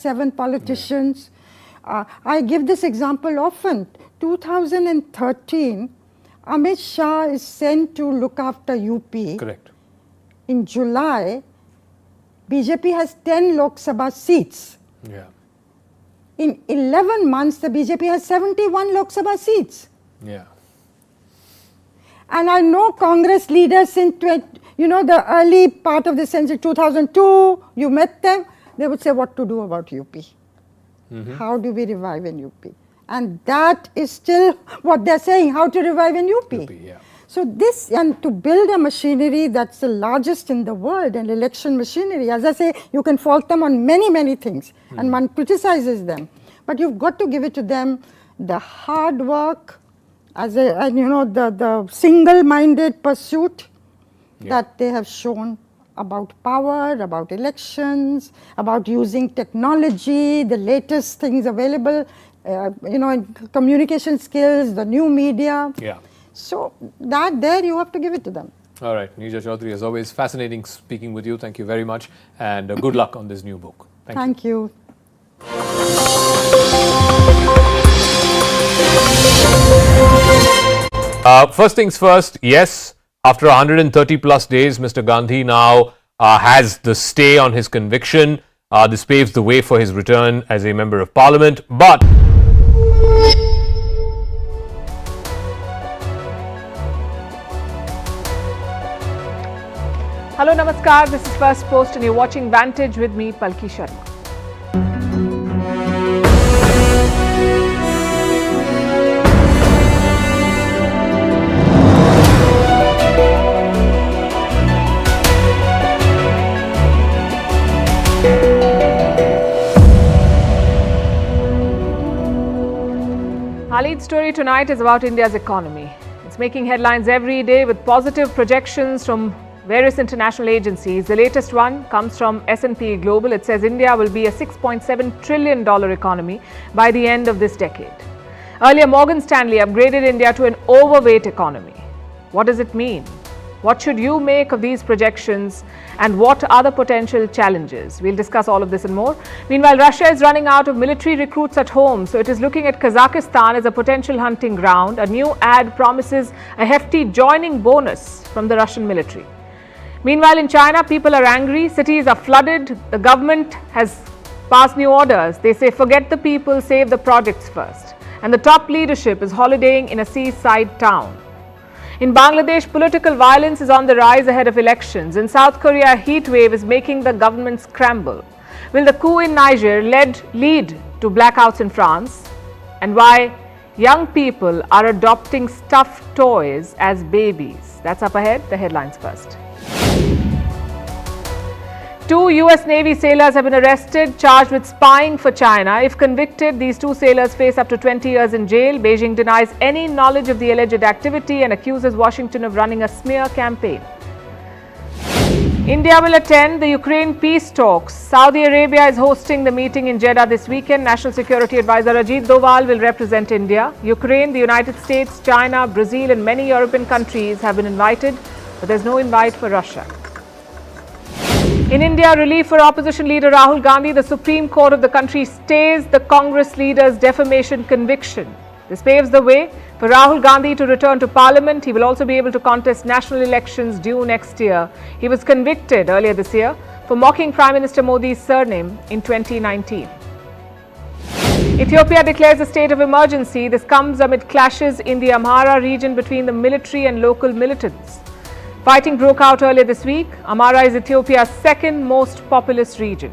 7 politicians. I give this example often. 2013, Amit Shah is sent to look after UP. Correct. In July, BJP has 10 Lok Sabha seats. Yeah. In 11 months, the BJP has 71 Lok Sabha seats. Yeah. And I know Congress leaders in, the early part of the century, 2002, you met them, they would say what to do about UP. How do we revive in UP? And that is still what they're saying, how to revive in UP. Yeah. So this, and to build a machinery that's the largest in the world, an election machinery, as I say, you can fault them on many, many things, and one criticizes them. But you've got to give it to them the hard work, the single-minded pursuit that they have shown about power, about elections, about using technology, the latest things available, in communication skills, the new media. Yeah. So that there you have to give it to them. All right, Neerja Chaudhary, as always, fascinating speaking with you. Thank you very much, and good luck on this new book. Thank you. First things first, yes, after 130 plus days, Mr. Gandhi now has the stay on his conviction. This paves the way for his return as a member of parliament. But hello, namaskar. This is First Post and you're watching Vantage with me, Palki Sharma. Our lead story tonight is about India's economy. It's making headlines every day with positive projections from various international agencies. The latest one comes from S&P Global. It says India will be a $6.7 trillion economy by the end of this decade. Earlier, Morgan Stanley upgraded India to an overweight economy. What does it mean? What should you make of these projections, and what are the potential challenges? We'll discuss all of this and more. Meanwhile, Russia is running out of military recruits at home, so it is looking at Kazakhstan as a potential hunting ground. A new ad promises a hefty joining bonus from the Russian military. Meanwhile, in China, people are angry. Cities are flooded. The government has passed new orders. They say, forget the people, save the projects first. And the top leadership is holidaying in a seaside town. In Bangladesh, political violence is on the rise ahead of elections. In South Korea, a heat wave is making the government scramble. Will the coup in Niger lead to blackouts in France? And why young people are adopting stuffed toys as babies? That's up ahead. The headlines first. 2 US Navy sailors have been arrested, charged with spying for China. If convicted, these 2 sailors face up to 20 years in jail. Beijing denies any knowledge of the alleged activity and accuses Washington of running a smear campaign. India will attend the Ukraine peace talks. Saudi Arabia is hosting the meeting in Jeddah this weekend. National Security Advisor Ajit Doval will represent India. Ukraine, the United States, China, Brazil and many European countries have been invited, but there's no invite for Russia. In India, relief for opposition leader Rahul Gandhi. The Supreme Court of the country stays the Congress leader's defamation conviction. This paves the way for Rahul Gandhi to return to parliament. He will also be able to contest national elections due next year. He was convicted earlier this year for mocking Prime Minister Modi's surname in 2019. Ethiopia declares a state of emergency. This comes amid clashes in the Amhara region between the military and local militants. Fighting broke out earlier this week. Amhara is Ethiopia's second most populous region.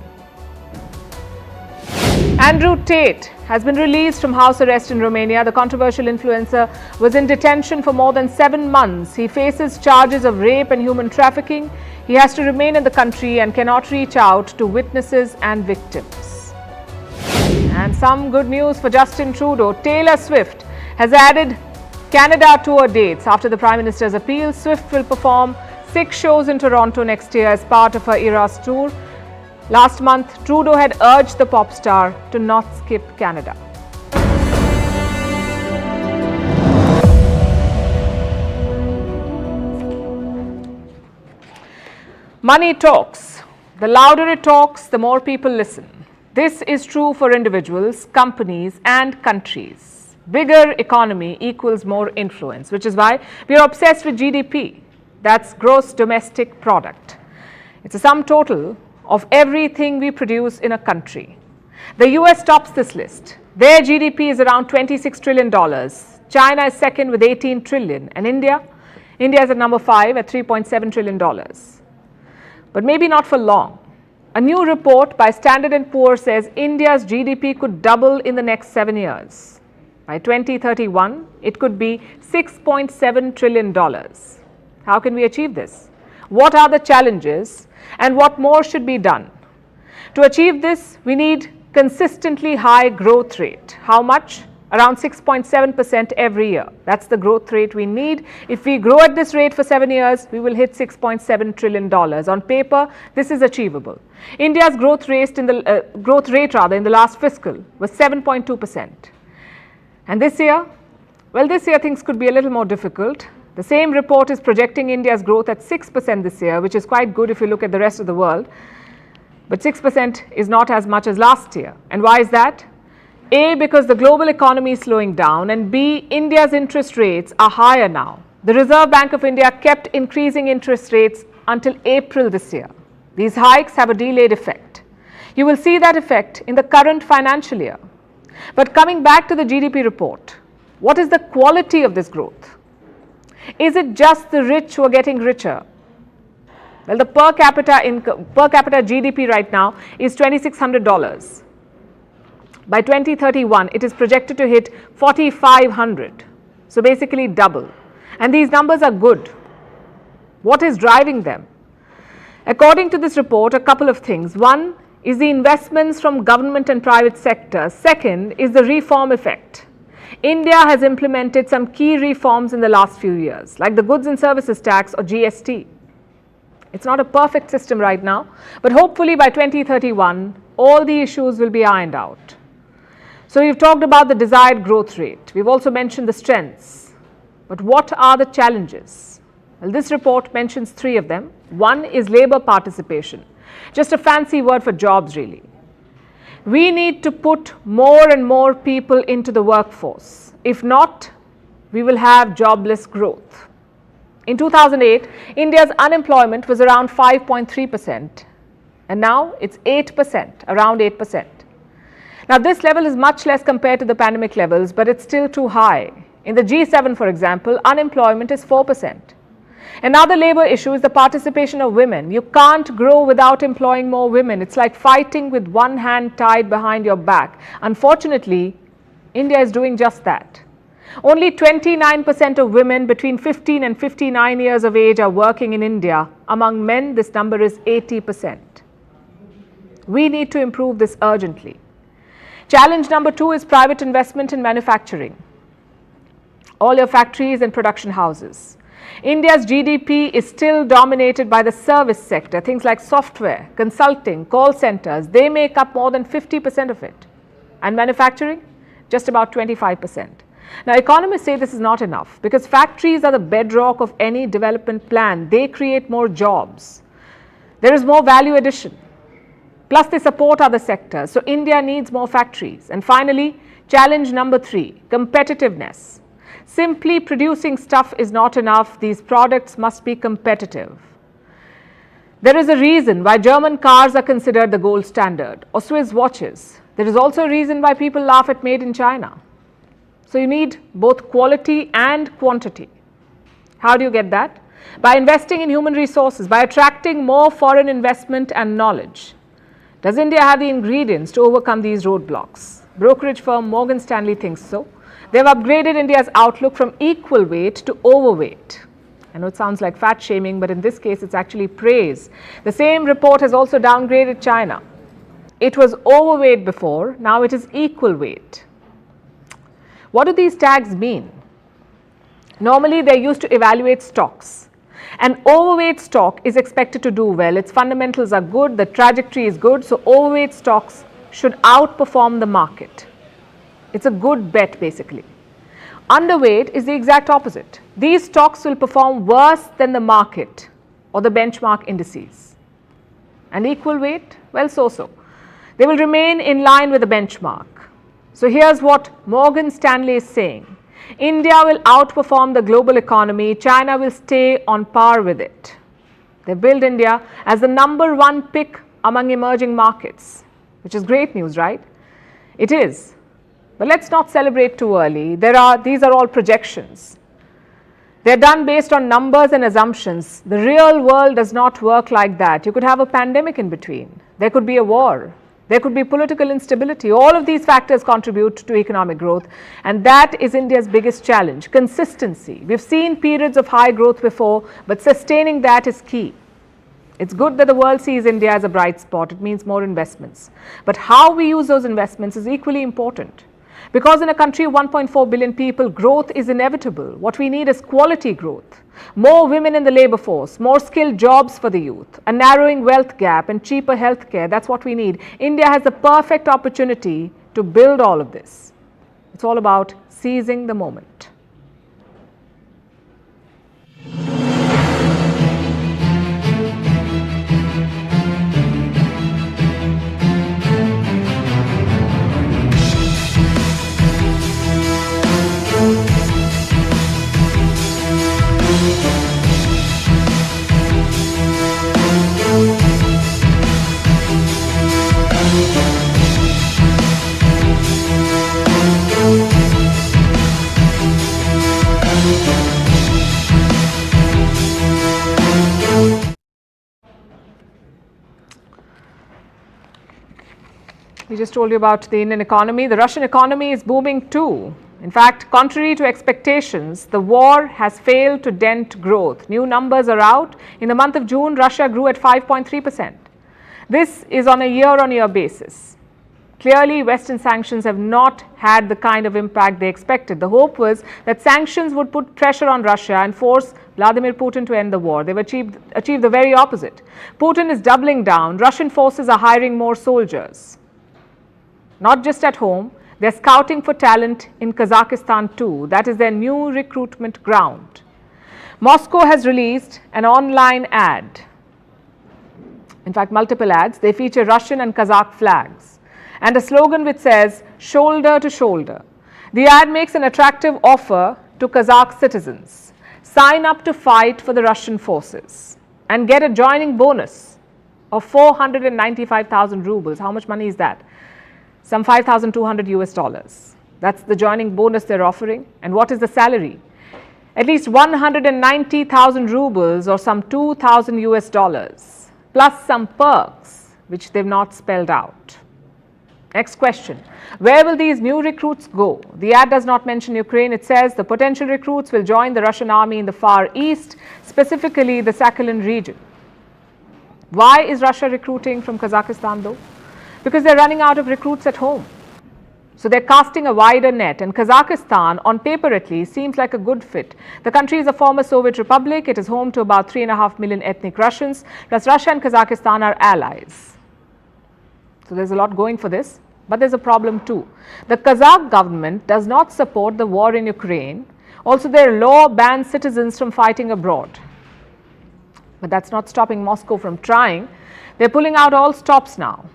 Andrew Tate has been released from house arrest in Romania. The controversial influencer was in detention for more than 7 months. He faces charges of rape and human trafficking. He has to remain in the country and cannot reach out to witnesses and victims. And some good news for Justin Trudeau. Taylor Swift has added Canada tour dates. After the Prime Minister's appeal, Swift will perform 6 shows in Toronto next year as part of her Eras tour. Last month, Trudeau had urged the pop star to not skip Canada. Money talks. The louder it talks, the more people listen. This is true for individuals, companies and countries. Bigger economy equals more influence, which is why we are obsessed with GDP. That's gross domestic product. It's a sum total of everything we produce in a country. The US tops this list. Their GDP is around $26 trillion. China is second with 18 trillion. And India is at number 5 at $3.7 trillion. But maybe not for long. A new report by Standard & Poor's says India's GDP could double in the next 7 years. By 2031, it could be $6.7 trillion. How can we achieve this? What are the challenges and what more should be done? To achieve this, we need consistently high growth rate. How much? Around 6.7% every year. That's the growth rate we need. If we grow at this rate for 7 years, we will hit $6.7 trillion. On paper, this is achievable. India's growth rate in the last fiscal was 7.2%. And this year? Well, this year things could be a little more difficult. The same report is projecting India's growth at 6% this year, which is quite good if you look at the rest of the world. But 6% is not as much as last year. And why is that? A, because the global economy is slowing down, and B, India's interest rates are higher now. The Reserve Bank of India kept increasing interest rates until April this year. These hikes have a delayed effect. You will see that effect in the current financial year. But coming back to the GDP report, what is the quality of this growth? Is it just the rich who are getting richer? Well, the per capita GDP right now is $2,600. By 2031, it is projected to hit 4,500. So basically double. And these numbers are good. What is driving them? According to this report, a couple of things. One is the investments from government and private sector. Second is the reform effect. India has implemented some key reforms in the last few years, like the goods and services tax or GST. It's not a perfect system right now, but hopefully by 2031, all the issues will be ironed out. So we've talked about the desired growth rate. We've also mentioned the strengths. But what are the challenges? Well, this report mentions 3 of them. One is labor participation, just a fancy word for jobs really. We need to put more and more people into the workforce. If not, we will have jobless growth. In 2008, India's unemployment was around 5.3%, and now it's 8%, around 8%. Now, this level is much less compared to the pandemic levels, but it's still too high. In the G7, for example, unemployment is 4%. Another labor issue is the participation of women. You can't grow without employing more women. It's like fighting with one hand tied behind your back. Unfortunately, India is doing just that. Only 29% of women between 15 and 59 years of age are working in India. Among men, this number is 80%. We need to improve this urgently. Challenge number 2 is private investment in manufacturing. All your factories and production houses. India's GDP is still dominated by the service sector, things like software, consulting, call centers. They make up more than 50% of it. And manufacturing, just about 25%. Now, economists say this is not enough because factories are the bedrock of any development plan. They create more jobs. There is more value addition. Plus, they support other sectors. So, India needs more factories. And finally, challenge number 3, competitiveness. Simply producing stuff is not enough. These products must be competitive. There is a reason why German cars are considered the gold standard, or Swiss watches. There is also a reason why people laugh at made in China. So, you need both quality and quantity. How do you get that? By investing in human resources, by attracting more foreign investment and knowledge. Does India have the ingredients to overcome these roadblocks? Brokerage firm Morgan Stanley thinks so. They have upgraded India's outlook from equal weight to overweight. I know it sounds like fat shaming, but in this case, it's actually praise. The same report has also downgraded China. It was overweight before, now it is equal weight. What do these tags mean? Normally, they're used to evaluate stocks. An overweight stock is expected to do well. Its fundamentals are good, the trajectory is good, so overweight stocks should outperform the market. It's a good bet basically. Underweight is the exact opposite. These stocks will perform worse than the market or the benchmark indices. And equal weight? Well, so-so. They will remain in line with the benchmark. So here's what Morgan Stanley is saying. India will outperform the global economy. China will stay on par with it. They build India as the #1 pick among emerging markets, which is great news, right? It is. But let's not celebrate too early. These are all projections. They're done based on numbers and assumptions. The real world does not work like that. You could have a pandemic in between. There could be a war. There could be political instability. All of these factors contribute to economic growth, and that is India's biggest challenge, consistency. We've seen periods of high growth before, but sustaining that is key. It's good that the world sees India as a bright spot. It means more investments. But how we use those investments is equally important. Because in a country of 1.4 billion people, growth is inevitable. What we need is quality growth. More women in the labor force, more skilled jobs for the youth, a narrowing wealth gap and cheaper healthcare. That's what we need. India has the perfect opportunity to build all of this. It's all about seizing the moment. We just told you about the Indian economy. The Russian economy is booming too. In fact, contrary to expectations, the war has failed to dent growth. New numbers are out. In the month of June, Russia grew at 5.3%. This is on a year-on-year basis. Clearly, Western sanctions have not had the kind of impact they expected. The hope was that sanctions would put pressure on Russia and force Vladimir Putin to end the war. They've achieved the very opposite. Putin is doubling down. Russian forces are hiring more soldiers. Not just at home, they're scouting for talent in Kazakhstan too. That is their new recruitment ground. Moscow has released an online ad. In fact, multiple ads. They feature Russian and Kazakh flags and a slogan which says, "Shoulder to shoulder." The ad makes an attractive offer to Kazakh citizens. Sign up to fight for the Russian forces and get a joining bonus of 495,000 rubles. How much money is that? Some $5,200 US. That's the joining bonus they're offering. And what is the salary? At least 190,000 rubles or some $2,000 US, plus some perks, which they've not spelled out. Next question. Where will these new recruits go? The ad does not mention Ukraine. It says the potential recruits will join the Russian army in the Far East, specifically the Sakhalin region. Why is Russia recruiting from Kazakhstan though? Because they're running out of recruits at home. So they're casting a wider net, and Kazakhstan, on paper at least, seems like a good fit. The country is a former Soviet republic. It is home to about 3.5 million ethnic Russians, plus Russia and Kazakhstan are allies. So there's a lot going for this, but there's a problem too. The Kazakh government does not support the war in Ukraine. Also, their law bans citizens from fighting abroad. But that's not stopping Moscow from trying. They're pulling out all stops now.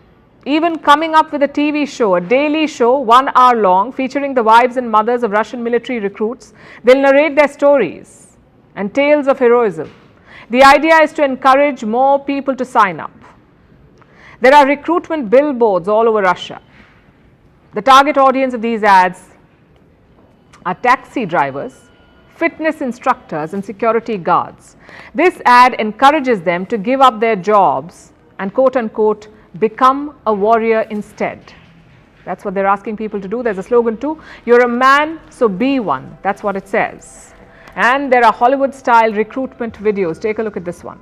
Even coming up with a TV show, a daily show, 1 hour long, featuring the wives and mothers of Russian military recruits. They'll narrate their stories and tales of heroism. The idea is to encourage more people to sign up. There are recruitment billboards all over Russia. The target audience of these ads are taxi drivers, fitness instructors, and security guards. This ad encourages them to give up their jobs and quote unquote become a warrior instead. That's what they're asking people to do. There's a slogan too, "You're a man, so be one." That's what it says. And there are Hollywood style recruitment videos. Take a look at this one.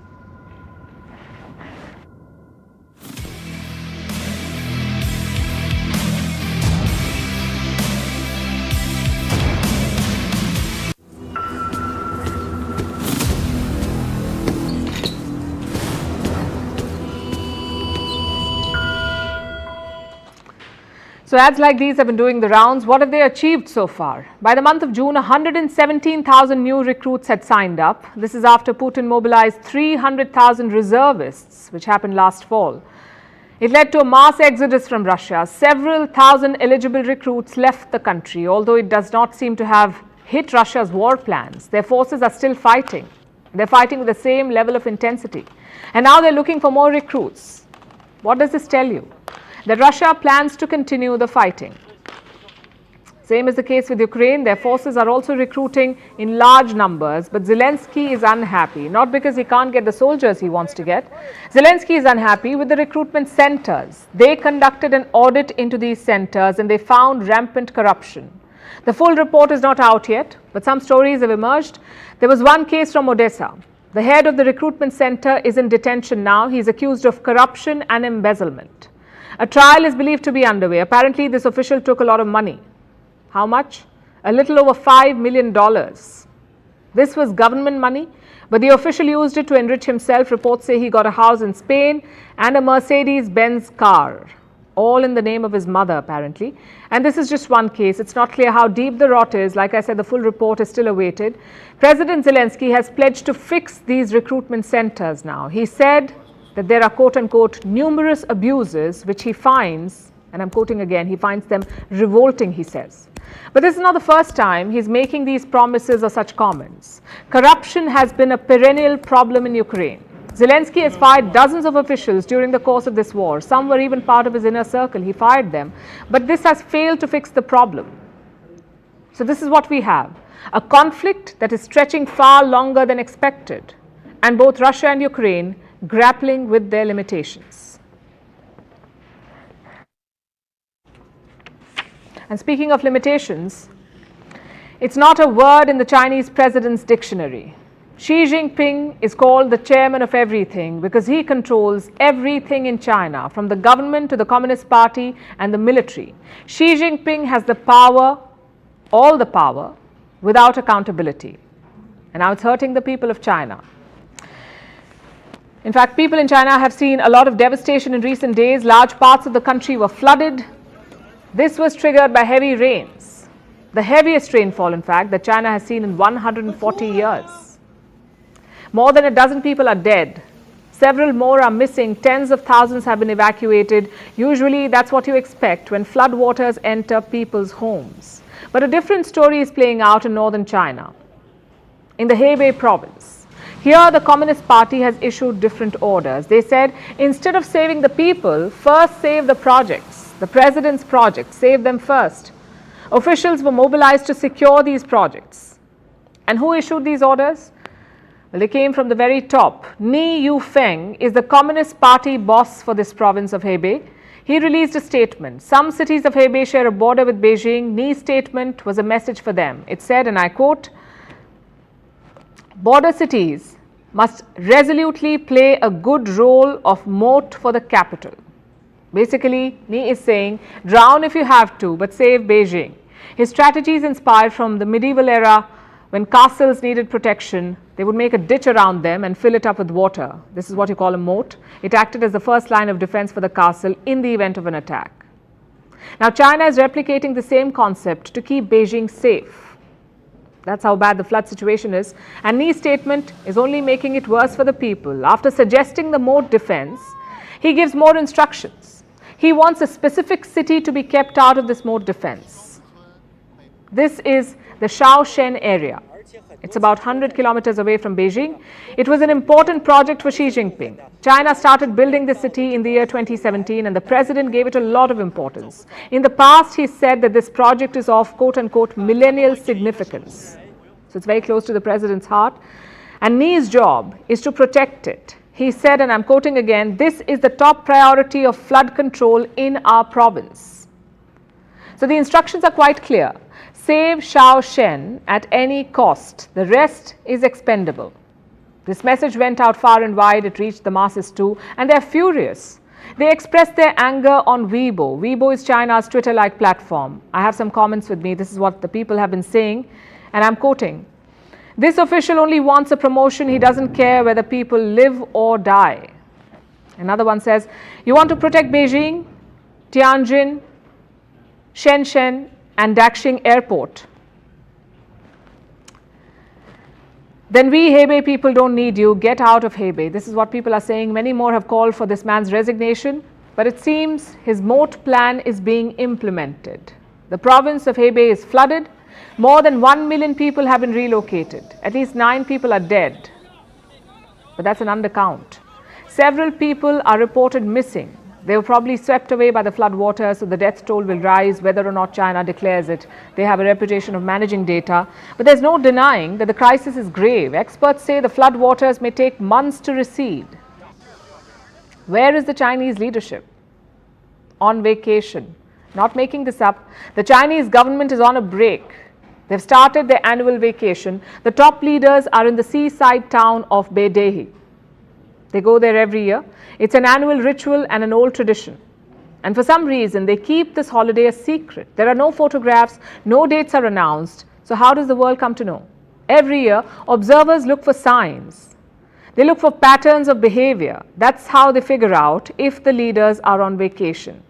So ads like these have been doing the rounds. What have they achieved so far? By the month of June, 117,000 new recruits had signed up. This is after Putin mobilized 300,000 reservists, which happened last fall. It led to a mass exodus from Russia. Several thousand eligible recruits left the country. Although it does not seem to have hit Russia's war plans, their forces are still fighting. They're fighting with the same level of intensity. And now they're looking for more recruits. What does this tell you? That Russia plans to continue the fighting. Same is the case with Ukraine. Their forces are also recruiting in large numbers, but Zelensky is unhappy, not because he can't get the soldiers he wants to get. Zelensky is unhappy with the recruitment centers. They conducted an audit into these centers and they found rampant corruption. The full report is not out yet, but some stories have emerged. There was one case from Odessa. The head of the recruitment center is in detention now. He is accused of corruption and embezzlement. A trial is believed to be underway. Apparently, this official took a lot of money. How much? A little over $5 million. This was government money, but the official used it to enrich himself. Reports say he got a house in Spain and a Mercedes-Benz car, all in the name of his mother, apparently. And this is just one case. It's not clear how deep the rot is. Like I said, the full report is still awaited. President Zelensky has pledged to fix these recruitment centers now. He said that there are, quote-unquote, numerous abuses which he finds, and I'm quoting again, he finds them revolting, he says. But this is not the first time he's making these promises or such comments. Corruption has been a perennial problem in Ukraine. Zelensky has fired dozens of officials during the course of this war. Some were even part of his inner circle. He fired them. But this has failed to fix the problem. So this is what we have. A conflict that is stretching far longer than expected. And both Russia and Ukraine grappling with their limitations. And speaking of limitations, it's not a word in the Chinese president's dictionary. Xi Jinping is called the chairman of everything because he controls everything in China, from the government to the Communist Party and the military. Xi Jinping has the power, all the power, without accountability. And now it's hurting the people of China. In fact, people in China have seen a lot of devastation in recent days. Large parts of the country were flooded. This was triggered by heavy rains, the heaviest rainfall, in fact, that China has seen in 140 years. More than a dozen people are dead. Several more are missing. Tens of thousands have been evacuated. Usually, that's what you expect when floodwaters enter people's homes. But a different story is playing out in northern China, in the Hebei province. Here, the Communist Party has issued different orders. They said, instead of saving the people, first save the projects. The president's projects, save them first. Officials were mobilized to secure these projects. And who issued these orders? Well, they came from the very top. Ni Yufeng is the Communist Party boss for this province of Hebei. He released a statement. Some cities of Hebei share a border with Beijing. Ni's statement was a message for them. It said, and I quote, border cities must resolutely play a good role of moat for the capital. Basically, Ni is saying, drown if you have to, but save Beijing. His strategy is inspired from the medieval era when castles needed protection. They would make a ditch around them and fill it up with water. This is what you call a moat. It acted as the first line of defense for the castle in the event of an attack. Now, China is replicating the same concept to keep Beijing safe. That's how bad the flood situation is. And Ni's statement is only making it worse for the people. After suggesting the moat defense, he gives more instructions. He wants a specific city to be kept out of this moat defense. This is the Shaoshen area. It's about 100 kilometers away from Beijing. It was an important project for Xi Jinping. China started building the city in the year 2017 and the president gave it a lot of importance. In the past, he said that this project is of quote-unquote millennial significance. So it's very close to the president's heart. And Ni's job is to protect it. He said, and I'm quoting again, this is the top priority of flood control in our province. So the instructions are quite clear. Save Shaoshen at any cost. The rest is expendable. This message went out far and wide. It reached the masses too. And they're furious. They expressed their anger on Weibo. Weibo is China's Twitter-like platform. I have some comments with me. This is what the people have been saying. And I'm quoting. This official only wants a promotion. He doesn't care whether people live or die. Another one says, you want to protect Beijing, Tianjin, Shenzhen and Daxing Airport. Then we Hebei people don't need you. Get out of Hebei. This is what people are saying. Many more have called for this man's resignation. But it seems his moat plan is being implemented. The province of Hebei is flooded. More than 1 million people have been relocated. At least 9 people are dead. But that's an undercount. Several people are reported missing. They were probably swept away by the flood water, so the death toll will rise whether or not China declares it. They have a reputation of managing data. But there's no denying that the crisis is grave. Experts say the flood waters may take months to recede. Where is the Chinese leadership? On vacation. Not making this up. The Chinese government is on a break. They've started their annual vacation. The top leaders are in the seaside town of Beidehi. They go there every year. It's an annual ritual and an old tradition. And for some reason, they keep this holiday a secret. There are no photographs, no dates are announced. So how does the world come to know? Every year, observers look for signs. They look for patterns of behavior. That's how they figure out if the leaders are on vacation.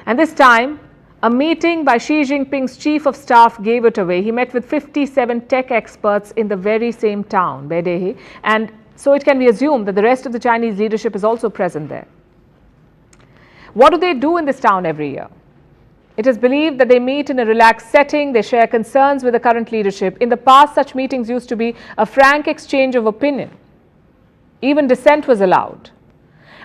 And this time, a meeting by Xi Jinping's chief of staff gave it away. He met with 57 tech experts in the very same town, Beidehi, and so it can be assumed that the rest of the Chinese leadership is also present there. What do they do in this town every year? It is believed that they meet in a relaxed setting, they share concerns with the current leadership. In the past, such meetings used to be a frank exchange of opinion. Even dissent was allowed.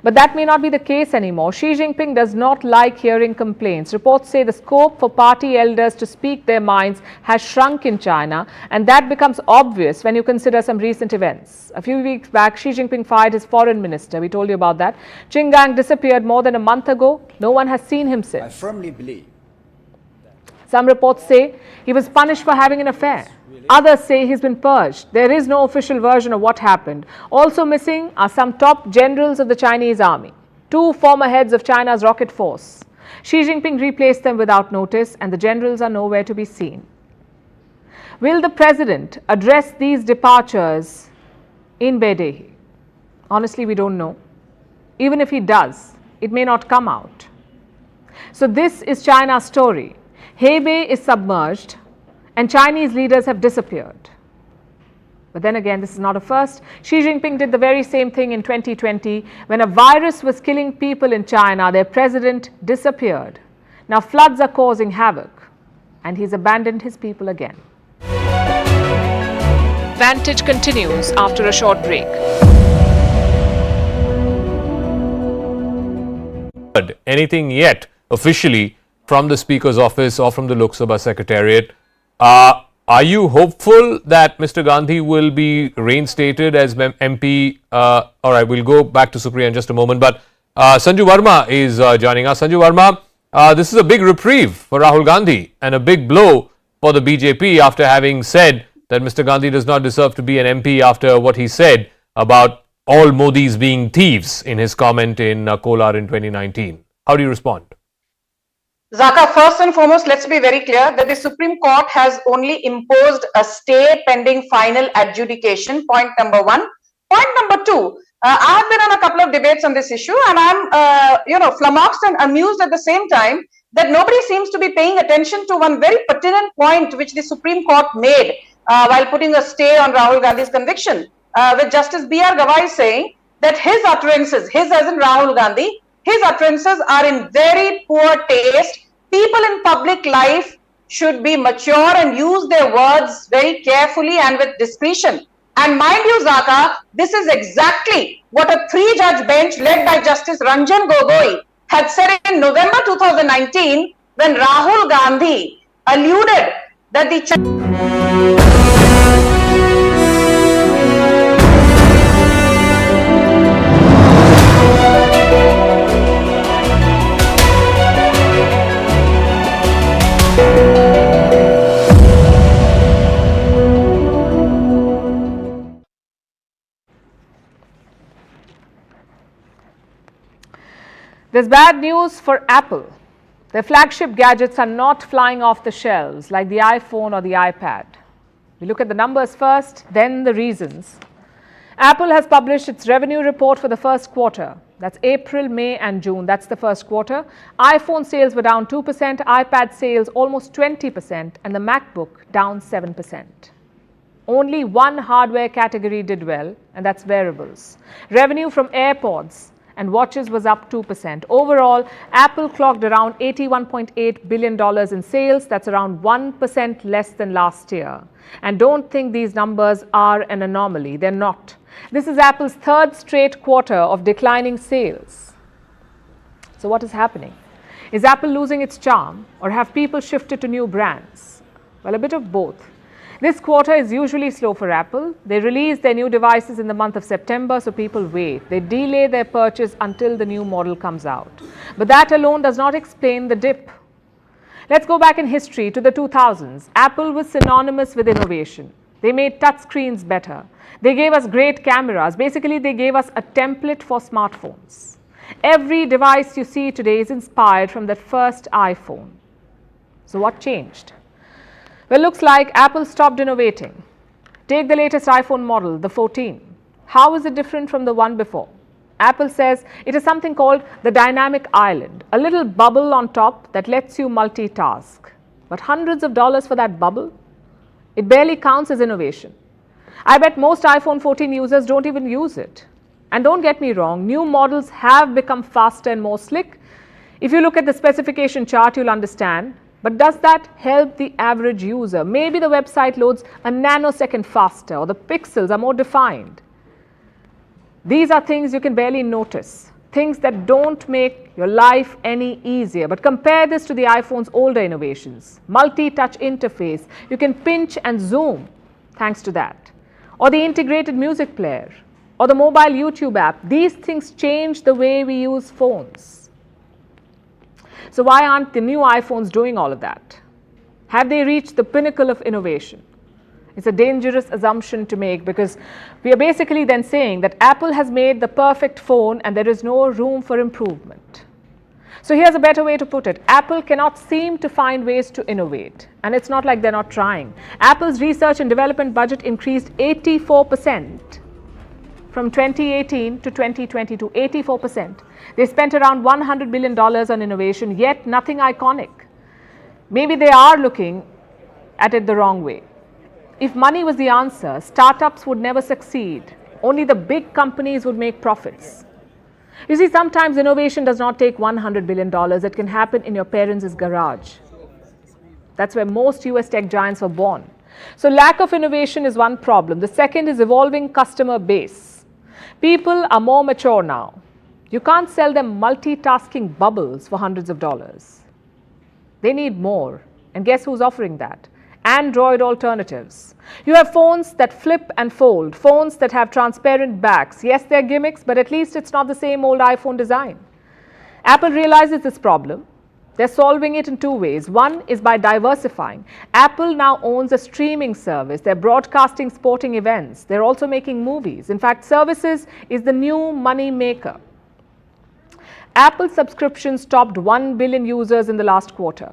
But that may not be the case anymore. Xi Jinping does not like hearing complaints. Reports say the scope for party elders to speak their minds has shrunk in China, and that becomes obvious when you consider some recent events. A few weeks back, Xi Jinping fired his foreign minister. We told you about that. Qin Gang disappeared more than a month ago. No one has seen him since. I firmly believe. Some reports say he was punished for having an affair. Others say he's been purged. There is no official version of what happened. Also missing are some top generals of the Chinese army, 2 former heads of China's rocket force. Xi Jinping replaced them without notice, and the generals are nowhere to be seen. Will the president address these departures in Beidehi? Honestly, we don't know. Even if he does, it may not come out. So this is China's story. Hebei is submerged, and Chinese leaders have disappeared. But then again, this is not a first. Xi Jinping did the very same thing in 2020. When a virus was killing people in China, their president disappeared. Now floods are causing havoc, and he's abandoned his people again. Vantage continues after a short break. Anything yet officially from the Speaker's office or from the Lok Sabha Secretariat? Are you hopeful that Mr. Gandhi will be reinstated as MP? All right, we'll go back to Supriya in just a moment. But Sanju Verma is joining us. Sanju Verma, this is a big reprieve for Rahul Gandhi and a big blow for the BJP after having said that Mr. Gandhi does not deserve to be an MP after what he said about all Modis being thieves in his comment in Kolar in 2019. How do you respond? Zaka, first and foremost, let's be very clear that the Supreme Court has only imposed a stay pending final adjudication, point number 1. Point number 2, I have been on a couple of debates on this issue, and I'm, flummoxed and amused at the same time that nobody seems to be paying attention to one very pertinent point which the Supreme Court made while putting a stay on Rahul Gandhi's conviction, with Justice B.R. Gawai saying that his utterances, his as in Rahul Gandhi, his utterances are in very poor taste. People in public life should be mature and use their words very carefully and with discretion. And mind you, Zaka, this is exactly what a 3-judge bench led by Justice Ranjan Gogoi had said in November 2019 when Rahul Gandhi alluded that the There's bad news for Apple. Their flagship gadgets are not flying off the shelves like the iPhone or the iPad. We look at the numbers first, then the reasons. Apple has published its revenue report for the first quarter. That's April, May and June. That's the first quarter. iPhone sales were down 2%, iPad sales almost 20%, and the MacBook down 7%. Only one hardware category did well, and that's wearables. Revenue from AirPods and watches was up 2%. Overall, Apple clocked around $81.8 billion in sales. That's around 1% less than last year. And don't think these numbers are an anomaly. They're not. This is Apple's third straight quarter of declining sales. So what is happening? Is Apple losing its charm, or have people shifted to new brands? Well, a bit of both. This quarter is usually slow for Apple. They release their new devices in the month of September, so people wait. They delay their purchase until the new model comes out. But that alone does not explain the dip. Let's go back in history to the 2000s. Apple was synonymous with innovation. They made touchscreens better. They gave us great cameras. Basically, they gave us a template for smartphones. Every device you see today is inspired from that first iPhone. So what changed? Well, looks like Apple stopped innovating. Take the latest iPhone model, the 14. How is it different from the one before? Apple says it is something called the dynamic island, a little bubble on top that lets you multitask. But hundreds of dollars for that bubble? It barely counts as innovation. I bet most iPhone 14 users don't even use it. And don't get me wrong, new models have become faster and more slick. If you look at the specification chart, you'll understand. But does that help the average user? Maybe the website loads a nanosecond faster, or the pixels are more defined. These are things you can barely notice, things that don't make your life any easier. But compare this to the iPhone's older innovations. Multi-touch interface, you can pinch and zoom thanks to that. Or the integrated music player, or the mobile YouTube app. These things change the way we use phones. So why aren't the new iPhones doing all of that? Have they reached the pinnacle of innovation? It's a dangerous assumption to make, because we are basically then saying that Apple has made the perfect phone and there is no room for improvement. So here's a better way to put it. Apple cannot seem to find ways to innovate, and it's not like they're not trying. Apple's research and development budget increased 84% from 2018 to 2022, 84%. They spent around $100 billion on innovation, yet nothing iconic. Maybe they are looking at it the wrong way. If money was the answer, startups would never succeed. Only the big companies would make profits. You see, sometimes innovation does not take $100 billion. It can happen in your parents' garage. That's where most US tech giants were born. So lack of innovation is one problem. The second is evolving customer base. People are more mature now. You can't sell them multitasking bubbles for hundreds of dollars. They need more. And guess who's offering that? Android alternatives. You have phones that flip and fold, phones that have transparent backs. Yes, they're gimmicks, but at least it's not the same old iPhone design. Apple realizes this problem. They're solving it in two ways. One is by diversifying. Apple now owns a streaming service. They're broadcasting sporting events. They're also making movies. In fact, services is the new money maker. Apple subscriptions topped 1 billion users in the last quarter.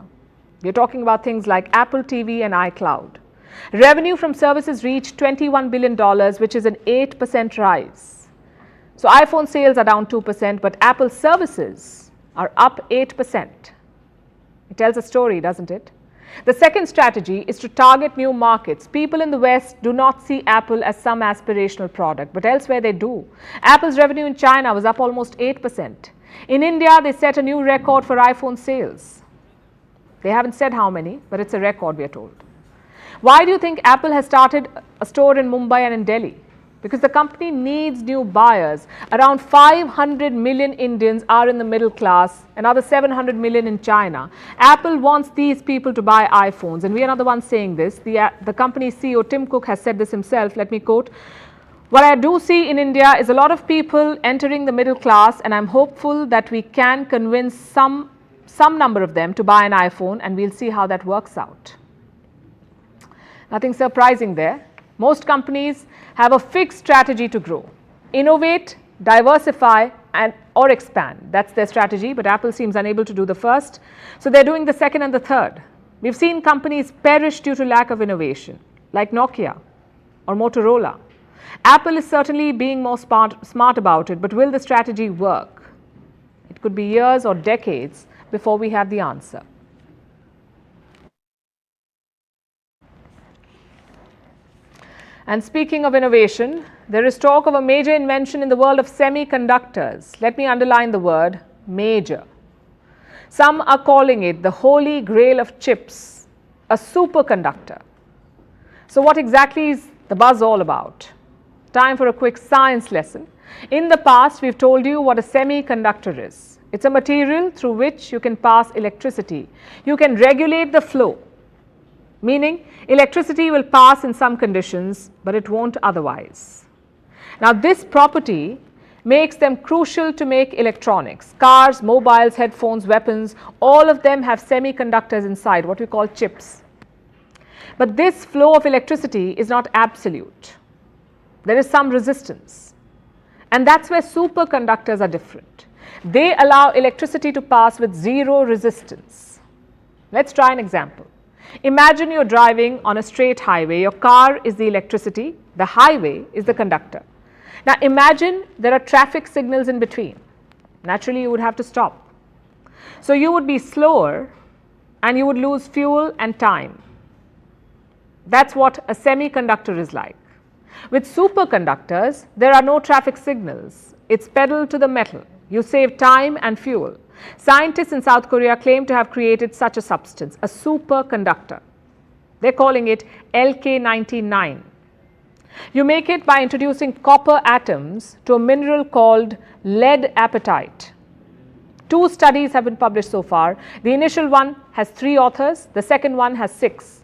We're talking about things like Apple TV and iCloud. Revenue from services reached $21 billion, which is an 8% rise. So iPhone sales are down 2%, but Apple services are up 8%. It tells a story, doesn't it? The second strategy is to target new markets. People in the West do not see Apple as some aspirational product, but elsewhere they do. Apple's revenue in China was up almost 8%. In India, they set a new record for iPhone sales. They haven't said how many, but it's a record, we are told. Why do you think Apple has started a store in Mumbai and in Delhi? Because the company needs new buyers. Around 500 million Indians are in the middle class, another 700 million in China. Apple wants these people to buy iPhones, and we are not the ones saying this. The company's CEO, Tim Cook, has said this himself. Let me quote, "What I do see in India is a lot of people entering the middle class, and I'm hopeful that we can convince some number of them to buy an iPhone, and we'll see how that works out." Nothing surprising there. Most companies have a fixed strategy to grow. Innovate, diversify, or expand. That's their strategy, but Apple seems unable to do the first. So they're doing the second and the third. We've seen companies perish due to lack of innovation, like Nokia or Motorola. Apple is certainly being more smart about it, but will the strategy work? It could be years or decades before we have the answer. And speaking of innovation, there is talk of a major invention in the world of semiconductors. Let me underline the word major. Some are calling it the holy grail of chips, a superconductor. So what exactly is the buzz all about? Time for a quick science lesson. In the past, we've told you what a semiconductor is. It's a material through which you can pass electricity. You can regulate the flow, meaning electricity will pass in some conditions, but it won't otherwise. Now, this property makes them crucial to make electronics. Cars, mobiles, headphones, weapons, all of them have semiconductors inside, what we call chips. But this flow of electricity is not absolute. There is some resistance. And that's where superconductors are different. They allow electricity to pass with zero resistance. Let's try an example. Imagine you're driving on a straight highway. Your car is the electricity, the highway is the conductor. Now imagine there are traffic signals in between. Naturally, you would have to stop. So you would be slower and you would lose fuel and time. That's what a semiconductor is like. With superconductors, there are no traffic signals. It's pedal to the metal. You save time and fuel. Scientists in South Korea claim to have created such a substance, a superconductor. They're calling it LK99. You make it by introducing copper atoms to a mineral called lead apatite. 2 studies have been published so far. The initial one has 3 authors, the second one has 6.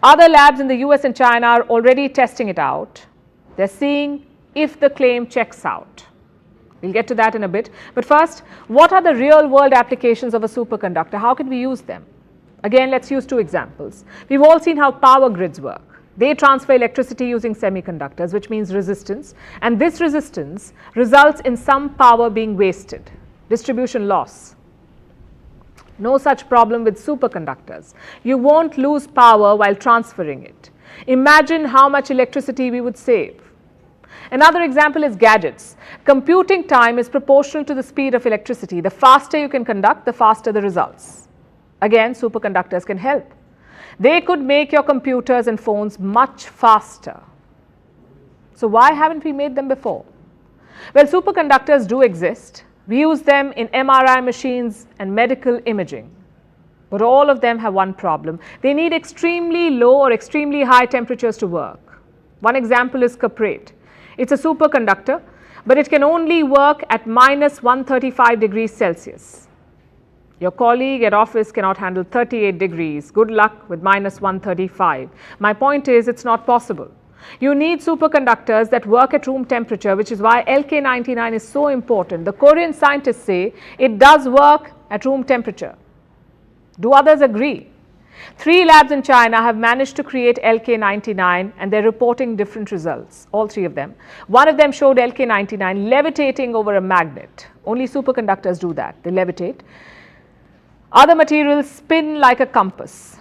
Other labs in the US and China are already testing it out. They're seeing if the claim checks out. We'll get to that in a bit. But first, what are the real world applications of a superconductor? How can we use them? Again, let's use 2 examples. We've all seen how power grids work. They transfer electricity using semiconductors, which means resistance. And this resistance results in some power being wasted, distribution loss. No such problem with superconductors. You won't lose power while transferring it. Imagine how much electricity we would save. Another example is gadgets. Computing time is proportional to the speed of electricity. The faster you can conduct, the faster the results. Again, superconductors can help. They could make your computers and phones much faster. So why haven't we made them before? Well, superconductors do exist. We use them in MRI machines and medical imaging. But all of them have one problem. They need extremely low or extremely high temperatures to work. One example is cuprate. It's a superconductor, but it can only work at minus 135 degrees Celsius. Your colleague at office cannot handle 38 degrees. Good luck with minus 135. My point is, it's not possible. You need superconductors that work at room temperature, which is why LK99 is so important. The Korean scientists say it does work at room temperature. Do others agree? 3 labs in China have managed to create LK99 and they're reporting different results, all 3 of them. One of them showed LK99 levitating over a magnet. Only superconductors do that, they levitate. Other materials spin like a compass.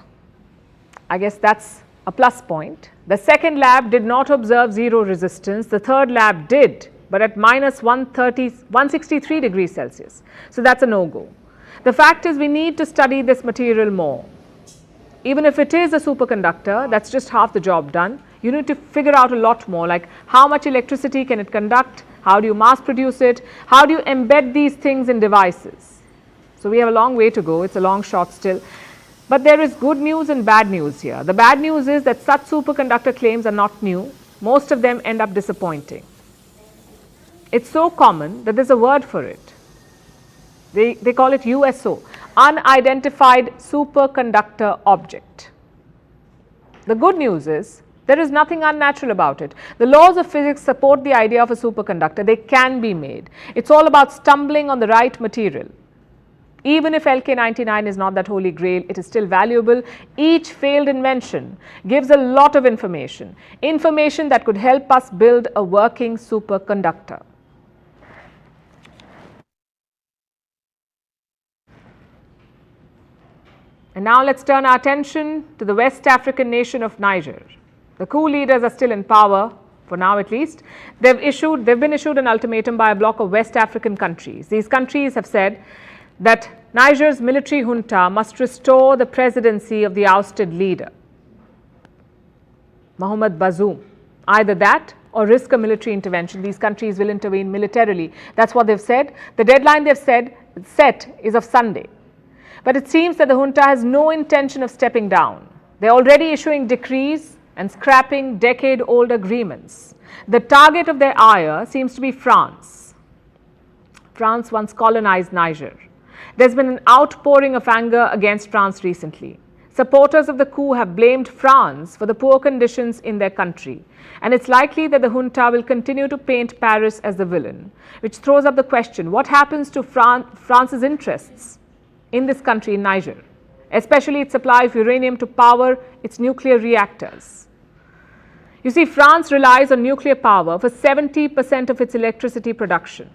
I guess that's a plus point. The second lab did not observe zero resistance. The third lab did, but at minus 163 degrees Celsius. So that's a no-go. The fact is we need to study this material more. Even if it is a superconductor, that's just half the job done. You need to figure out a lot more, like how much electricity can it conduct? How do you mass produce it? How do you embed these things in devices? So we have a long way to go. It's a long shot still. But there is good news and bad news here. The bad news is that such superconductor claims are not new. Most of them end up disappointing. It's so common that there's a word for it. They call it USO, unidentified superconductor object. The good news is there is nothing unnatural about it. The laws of physics support the idea of a superconductor. They can be made. It's all about stumbling on the right material. Even if LK99 is not that holy grail, it is still valuable. Each failed invention gives a lot of information that could help us build a working superconductor. And now let's turn our attention to the West African nation of Niger. The coup leaders are still in power, for now at least. They've been issued an ultimatum by a bloc of West African countries. These countries have said that Niger's military junta must restore the presidency of the ousted leader, Mohamed Bazoum. Either that or risk a military intervention. These countries will intervene militarily. That's what they've said. The deadline they've set is of Sunday. But it seems that the junta has no intention of stepping down. They're already issuing decrees and scrapping decade-old agreements. The target of their ire seems to be France. France once colonized Niger. There's been an outpouring of anger against France recently. Supporters of the coup have blamed France for the poor conditions in their country. And it's likely that the junta will continue to paint Paris as the villain, which throws up the question, what happens to France's interests in this country, in Niger, especially its supply of uranium to power its nuclear reactors? You see, France relies on nuclear power for 70% of its electricity production,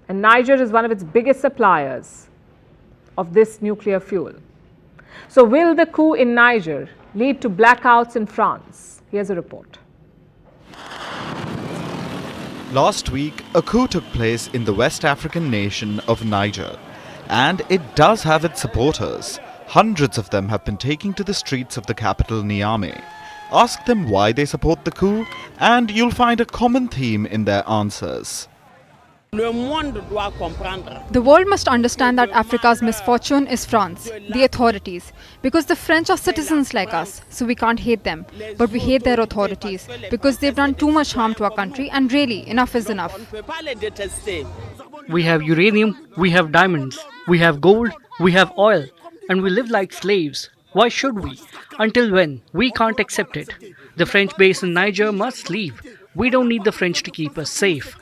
and Niger is one of its biggest suppliers of this nuclear fuel. So will the coup in Niger lead to blackouts in France? Here's a report. Last week, a coup took place in the West African nation of Niger, and it does have its supporters. Hundreds of them have been taking to the streets of the capital, Niamey. Ask them why they support the coup, and you'll find a common theme in their answers. The world must understand that Africa's misfortune is France, the authorities, because the French are citizens like us, so we can't hate them. But we hate their authorities because they've done too much harm to our country, and really, enough is enough. We have uranium, we have diamonds, we have gold, we have oil, and we live like slaves. Why should we? Until when? We can't accept it. The French base in Niger must leave. We don't need the French to keep us safe.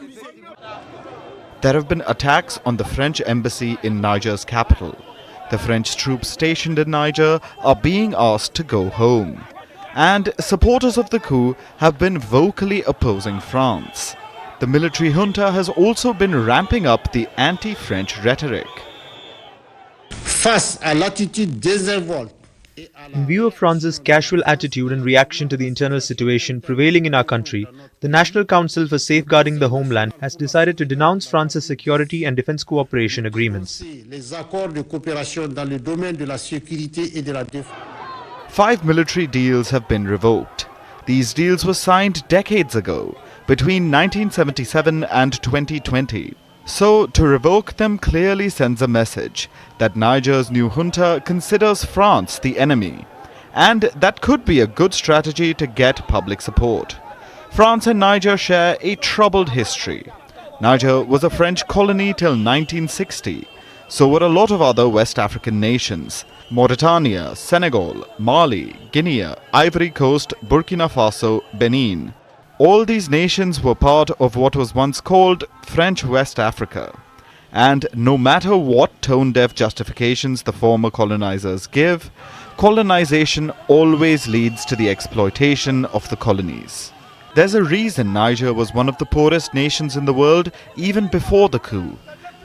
There have been attacks on the French embassy in Niger's capital. The French troops stationed in Niger are being asked to go home. And supporters of the coup have been vocally opposing France. The military junta has also been ramping up the anti-French rhetoric. Face à l'attitude désinvolte. In view of France's casual attitude and reaction to the internal situation prevailing in our country, the National Council for Safeguarding the Homeland has decided to denounce France's security and defense cooperation agreements. 5 military deals have been revoked. These deals were signed decades ago, between 1977 and 2020. So, to revoke them clearly sends a message that Niger's new junta considers France the enemy. And that could be a good strategy to get public support. France and Niger share a troubled history. Niger was a French colony till 1960. So were a lot of other West African nations: Mauritania, Senegal, Mali, Guinea, Ivory Coast, Burkina Faso, Benin. All these nations were part of what was once called French West Africa. And no matter what tone-deaf justifications the former colonizers give, colonization always leads to the exploitation of the colonies. There's a reason Niger was one of the poorest nations in the world even before the coup.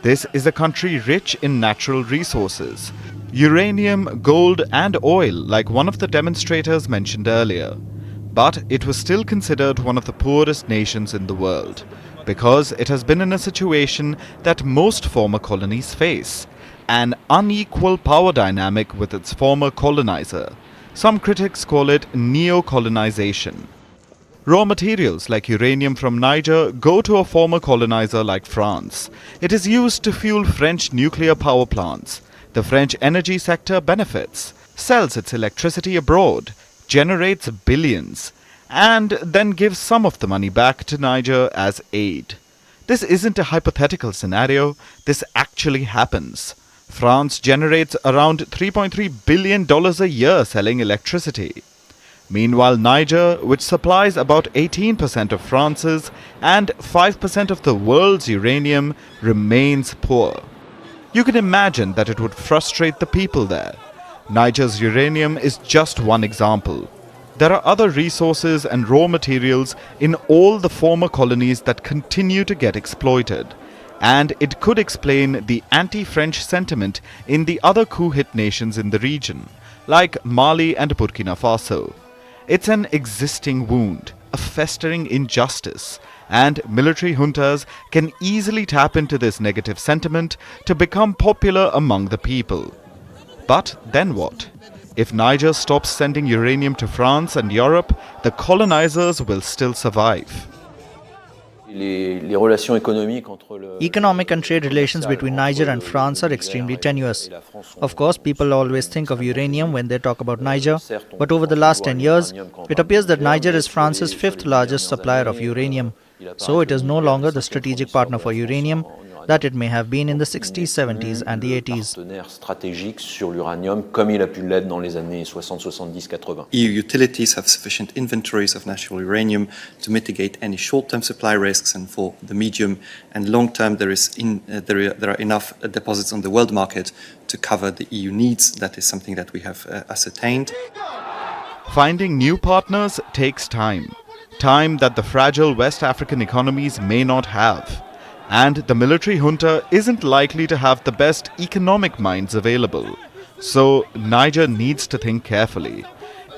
This is a country rich in natural resources: uranium, gold and oil, like one of the demonstrators mentioned earlier. But it was still considered one of the poorest nations in the world, because it has been in a situation that most former colonies face: an unequal power dynamic with its former colonizer. Some critics call it neo-colonization. Raw materials like uranium from Niger go to a former colonizer like France. It is used to fuel French nuclear power plants. The French energy sector benefits, sells its electricity abroad, generates billions, and then gives some of the money back to Niger as aid. This isn't a hypothetical scenario, this actually happens. France generates around $3.3 billion a year selling electricity. Meanwhile, Niger, which supplies about 18% of France's and 5% of the world's uranium, remains poor. You can imagine that it would frustrate the people there. Niger's uranium is just one example. There are other resources and raw materials in all the former colonies that continue to get exploited. And it could explain the anti-French sentiment in the other coup-hit nations in the region, like Mali and Burkina Faso. It's an existing wound, a festering injustice, and military juntas can easily tap into this negative sentiment to become popular among the people. But then what? If Niger stops sending uranium to France and Europe, the colonizers will still survive. Economic and trade relations between Niger and France are extremely tenuous. Of course, people always think of uranium when they talk about Niger, but over the last 10 years, it appears that Niger is France's fifth largest supplier of uranium. So it is no longer the strategic partner for uranium that it may have been in the 60s, 70s and the 80s. EU utilities have sufficient inventories of natural uranium to mitigate any short-term supply risks, and for the medium and long term there are enough deposits on the world market to cover the EU needs. That is something that we have ascertained. Finding new partners takes time that the fragile West African economies may not have. And the military junta isn't likely to have the best economic minds available. So Niger needs to think carefully.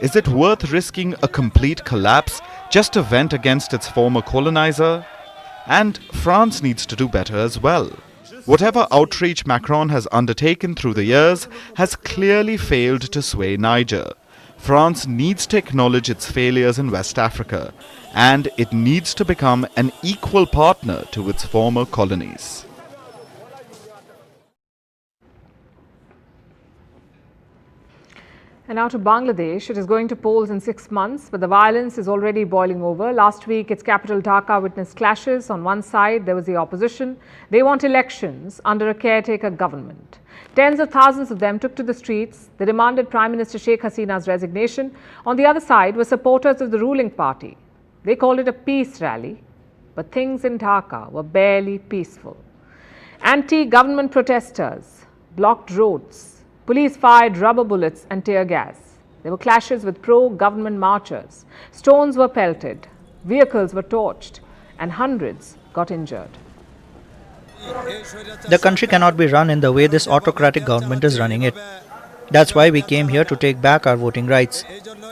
Is it worth risking a complete collapse just to vent against its former colonizer? And France needs to do better as well. Whatever outreach Macron has undertaken through the years has clearly failed to sway Niger. France needs to acknowledge its failures in West Africa, and it needs to become an equal partner to its former colonies. And now to Bangladesh. It is going to polls in 6 months, but the violence is already boiling over. Last week, its capital Dhaka witnessed clashes. On one side, there was the opposition. They want elections under a caretaker government. Tens of thousands of them took to the streets. They demanded Prime Minister Sheikh Hasina's resignation. On the other side were supporters of the ruling party. They called it a peace rally, but things in Dhaka were barely peaceful. Anti-government protesters blocked roads. Police fired rubber bullets and tear gas. There were clashes with pro-government marchers. Stones were pelted, vehicles were torched, and hundreds got injured. The country cannot be run in the way this autocratic government is running it. That's why we came here to take back our voting rights.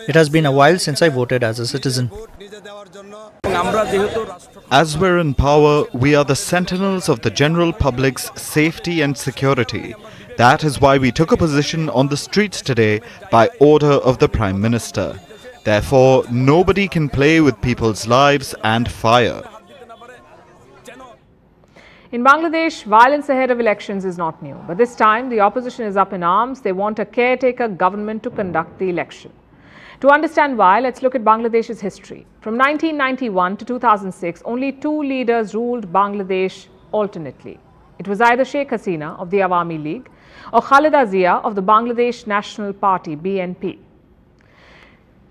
It has been a while since I voted as a citizen. As we're in power, we are the sentinels of the general public's safety and security. That is why we took a position on the streets today by order of the Prime Minister. Therefore, nobody can play with people's lives and fire. In Bangladesh, violence ahead of elections is not new, but this time the opposition is up in arms. They want a caretaker government to conduct the election. To understand why, let's look at Bangladesh's history. From 1991 to 2006, only two leaders ruled Bangladesh alternately. It was either Sheikh Hasina of the Awami League or Khaleda Zia of the Bangladesh National Party, BNP.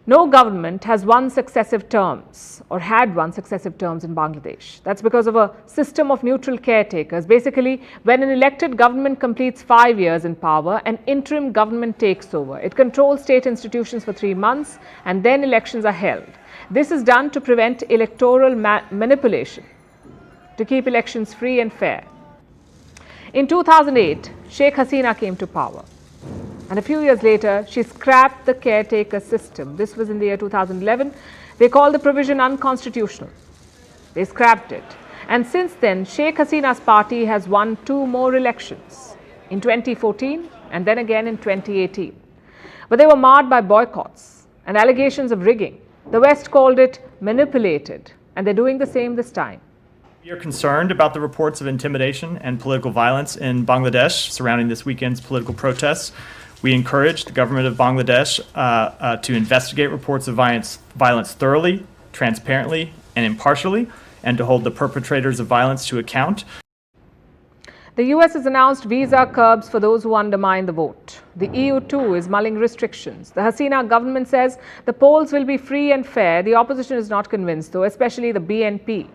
No government has won successive terms or had won successive terms in Bangladesh. That's because of a system of neutral caretakers. Basically, when an elected government completes 5 years in power, an interim government takes over. It controls state institutions for 3 months and then elections are held. This is done to prevent electoral manipulation, to keep elections free and fair. In 2008, Sheikh Hasina came to power. And a few years later, she scrapped the caretaker system. This was in the year 2011. They called the provision unconstitutional. They scrapped it. And since then, Sheikh Hasina's party has won 2 more elections, in 2014 and then again in 2018. But they were marred by boycotts and allegations of rigging. The West called it manipulated, and they're doing the same this time. We are concerned about the reports of intimidation and political violence in Bangladesh surrounding this weekend's political protests. We encourage the government of Bangladesh to investigate reports of violence thoroughly, transparently, and impartially, and to hold the perpetrators of violence to account. The US has announced visa curbs for those who undermine the vote. The EU too is mulling restrictions. The Hasina government says the polls will be free and fair. The opposition is not convinced though, especially the BNP.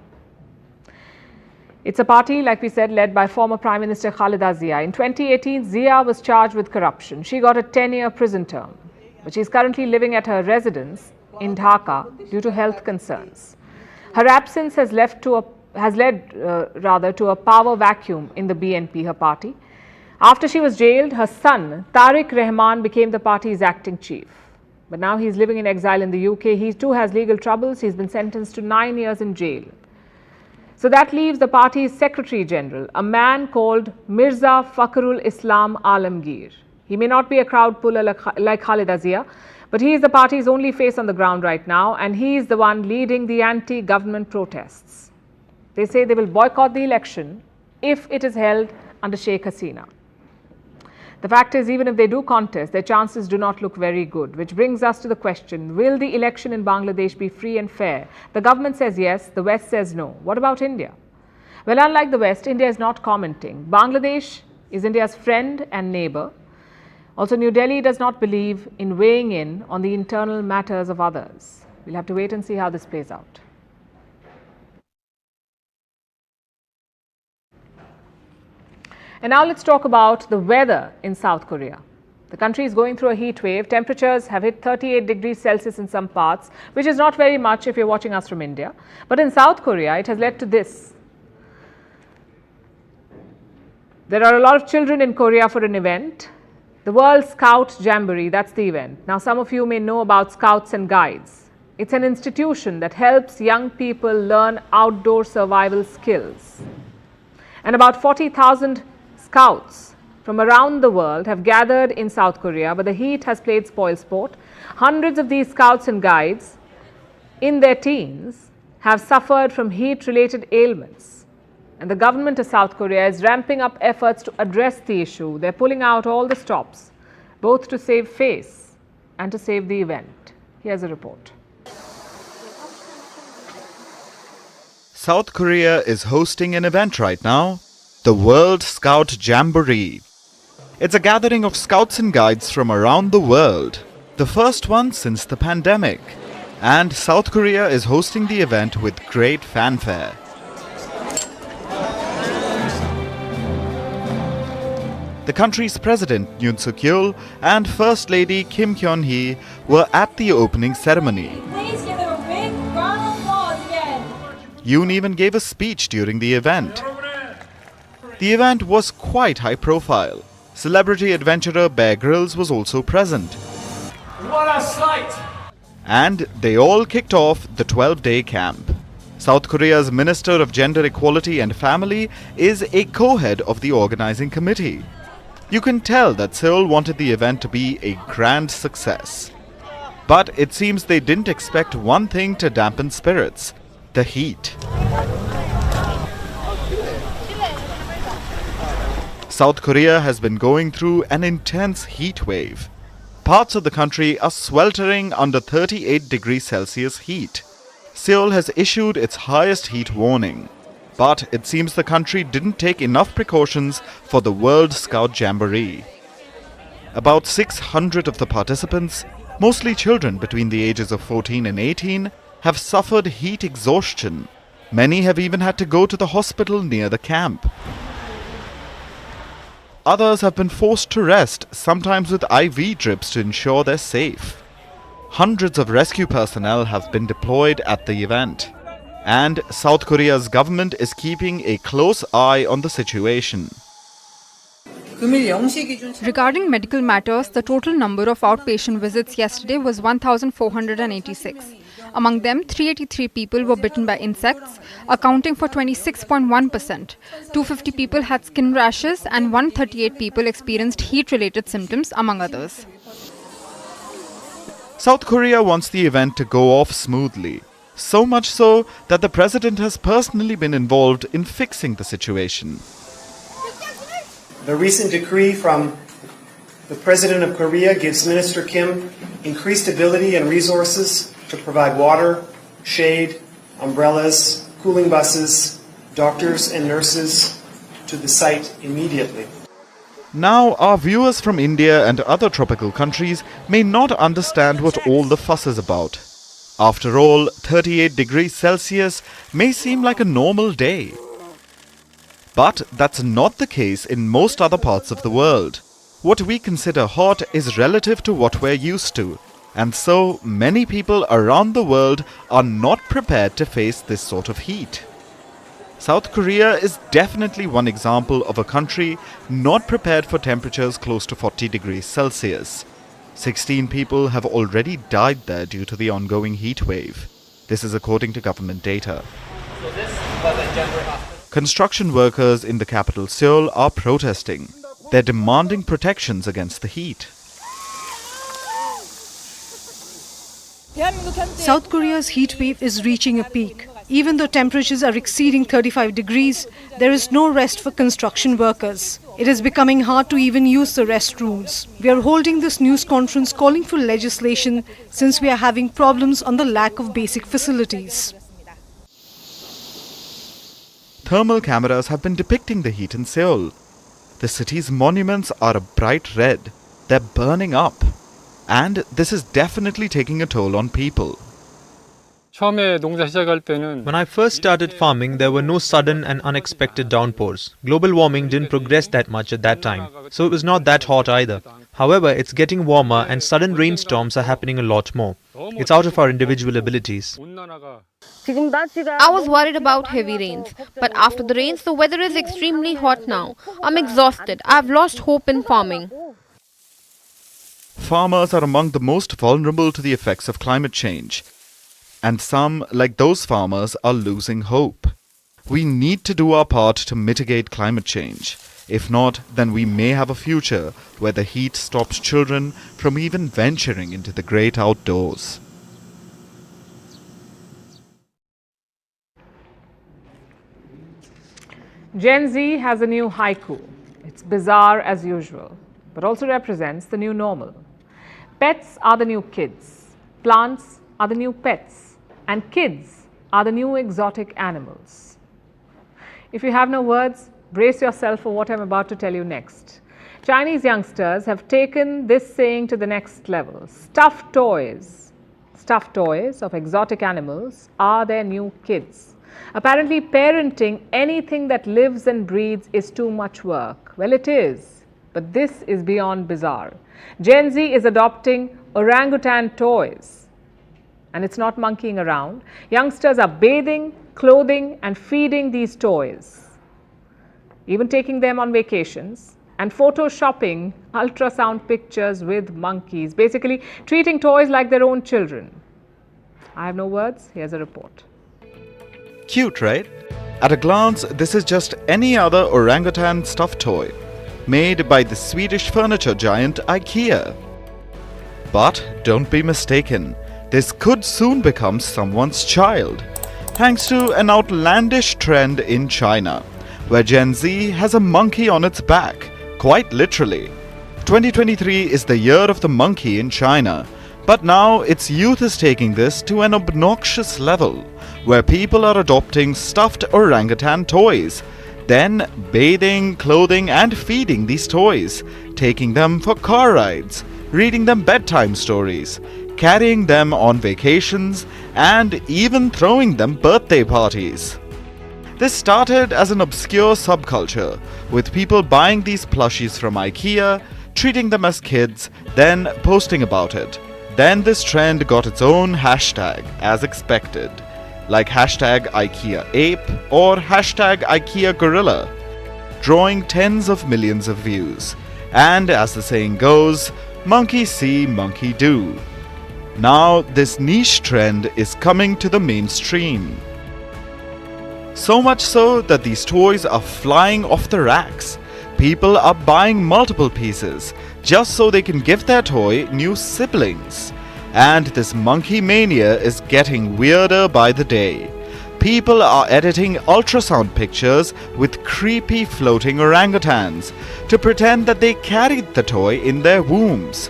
It's a party, like we said, led by former Prime Minister Khaleda Zia. In 2018, Zia was charged with corruption. She got a 10-year prison term, but she's currently living at her residence in Dhaka due to health concerns. Her absence has led to a power vacuum in the BNP, her party. After she was jailed, her son, Tariq Rahman, became the party's acting chief. But now he's living in exile in the UK. He too has legal troubles. He's been sentenced to 9 years in jail. So that leaves the party's Secretary General, a man called Mirza Fakhrul Islam Alamgir. He may not be a crowd puller like Khalid Azia, but he is the party's only face on the ground right now, and he is the one leading the anti-government protests. They say they will boycott the election if it is held under Sheikh Hasina. The fact is, even if they do contest, their chances do not look very good, which brings us to the question, will the election in Bangladesh be free and fair? The government says yes, the West says no. What about India? Well, unlike the West, India is not commenting. Bangladesh is India's friend and neighbor. Also, New Delhi does not believe in weighing in on the internal matters of others. We'll have to wait and see how this plays out. And now let's talk about the weather in South Korea. The country is going through a heat wave. Temperatures have hit 38 degrees Celsius in some parts, which is not very much if you're watching us from India. But in South Korea, it has led to this. There are a lot of children in Korea for an event. The World Scout Jamboree, that's the event. Now, some of you may know about Scouts and Guides. It's an institution that helps young people learn outdoor survival skills. And about 40,000 Scouts from around the world have gathered in South Korea, but the heat has played spoilsport. Hundreds of these Scouts and Guides in their teens have suffered from heat-related ailments. And the government of South Korea is ramping up efforts to address the issue. They're pulling out all the stops, both to save face and to save the event. Here's a report. South Korea is hosting an event right now, the World Scout Jamboree. It's a gathering of scouts and guides from around the world, the first one since the pandemic. And South Korea is hosting the event with great fanfare. The country's president Yoon Suk-yeol and First Lady Kim Hyun-hee were at the opening ceremony. Please give them a big round of applause again. Yoon even gave a speech during the event. The event was quite high profile. Celebrity adventurer Bear Grylls was also present. What a sight! And they all kicked off the 12-day camp. South Korea's Minister of Gender Equality and Family is a co-head of the organizing committee. You can tell that Seoul wanted the event to be a grand success. But it seems they didn't expect one thing to dampen spirits: the heat. South Korea has been going through an intense heat wave. Parts of the country are sweltering under 38 degrees Celsius heat. Seoul has issued its highest heat warning. But it seems the country didn't take enough precautions for the World Scout Jamboree. About 600 of the participants, mostly children between the ages of 14 and 18, have suffered heat exhaustion. Many have even had to go to the hospital near the camp. Others have been forced to rest, sometimes with IV drips to ensure they're safe. Hundreds of rescue personnel have been deployed at the event. And South Korea's government is keeping a close eye on the situation. Regarding medical matters, the total number of outpatient visits yesterday was 1,486. Among them, 383 people were bitten by insects, accounting for 26.1%. 250 people had skin rashes and 138 people experienced heat-related symptoms, among others. South Korea wants the event to go off smoothly. So much so that the president has personally been involved in fixing the situation. The recent decree from the President of Korea gives Minister Kim increased ability and resources to provide water, shade, umbrellas, cooling buses, doctors and nurses to the site immediately. Now, our viewers from India and other tropical countries may not understand what all the fuss is about. After all, 38 degrees Celsius may seem like a normal day. But that's not the case in most other parts of the world. What we consider hot is relative to what we're used to, and so many people around the world are not prepared to face this sort of heat. South Korea is definitely one example of a country not prepared for temperatures close to 40 degrees Celsius. 16 people have already died there due to the ongoing heat wave. This is according to government data. Construction workers in the capital Seoul are protesting. They're demanding protections against the heat. South Korea's heat wave is reaching a peak. Even though temperatures are exceeding 35 degrees, there is no rest for construction workers. It is becoming hard to even use the restrooms. We are holding this news conference calling for legislation since we are having problems on the lack of basic facilities. Thermal cameras have been depicting the heat in Seoul. The city's monuments are a bright red. They're burning up. And this is definitely taking a toll on people. When I first started farming, there were no sudden and unexpected downpours. Global warming didn't progress that much at that time, so it was not that hot either. However, it's getting warmer and sudden rainstorms are happening a lot more. It's out of our individual abilities. I was worried about heavy rains, but after the rains, the weather is extremely hot now. I'm exhausted. I've lost hope in farming. Farmers are among the most vulnerable to the effects of climate change. And some, like those farmers, are losing hope. We need to do our part to mitigate climate change. If not, then we may have a future where the heat stops children from even venturing into the great outdoors. Gen Z has a new haiku. It's bizarre as usual, but also represents the new normal. Pets are the new kids. Plants are the new pets. And kids are the new exotic animals. If you have no words, brace yourself for what I'm about to tell you next. Chinese youngsters have taken this saying to the next level. Stuffed toys of exotic animals are their new kids. Apparently, parenting anything that lives and breathes is too much work. Well, it is, but this is beyond bizarre. Gen Z is adopting orangutan toys. And it's not monkeying around. Youngsters are bathing, clothing and feeding these toys, even taking them on vacations and photoshopping ultrasound pictures with monkeys, basically treating toys like their own children. I have no words. Here's a report. Cute, right? At a glance, this is just any other orangutan stuffed toy made by the Swedish furniture giant IKEA. But don't be mistaken. This could soon become someone's child, thanks to an outlandish trend in China, where Gen Z has a monkey on its back, quite literally. 2023 is the year of the monkey in China, but now its youth is taking this to an obnoxious level, where people are adopting stuffed orangutan toys, then bathing, clothing and feeding these toys, taking them for car rides, reading them bedtime stories, carrying them on vacations, and even throwing them birthday parties. This started as an obscure subculture, with people buying these plushies from IKEA, treating them as kids, then posting about it. Then this trend got its own hashtag, as expected, like hashtag IKEA ape or hashtag IKEA gorilla, drawing tens of millions of views. And as the saying goes, monkey see, monkey do. Now this niche trend is coming to the mainstream. So much so that these toys are flying off the racks. People are buying multiple pieces just so they can give their toy new siblings. And this monkey mania is getting weirder by the day. People are editing ultrasound pictures with creepy floating orangutans to pretend that they carried the toy in their wombs.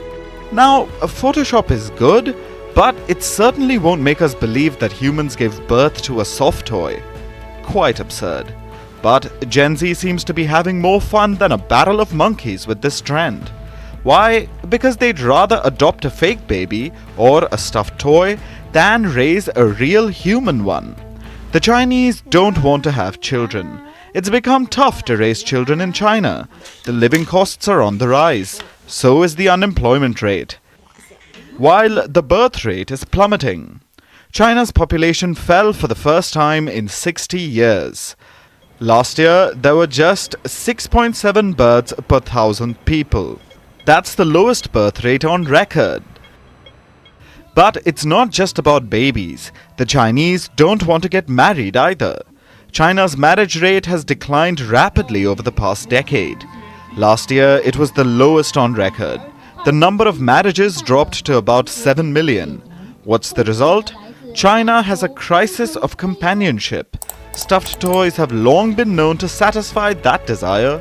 Now, Photoshop is good, but it certainly won't make us believe that humans gave birth to a soft toy. Quite absurd. But Gen Z seems to be having more fun than a barrel of monkeys with this trend. Why? Because they'd rather adopt a fake baby or a stuffed toy than raise a real human one. The Chinese don't want to have children. It's become tough to raise children in China. The living costs are on the rise. So is the unemployment rate, while the birth rate is plummeting. China's population fell for the first time in 60 years. Last year, there were just 6.7 births per 1,000 people. That's the lowest birth rate on record. But it's not just about babies. The Chinese don't want to get married either. China's marriage rate has declined rapidly over the past decade. Last year, it was the lowest on record. The number of marriages dropped to about 7 million. What's the result? China has a crisis of companionship. Stuffed toys have long been known to satisfy that desire.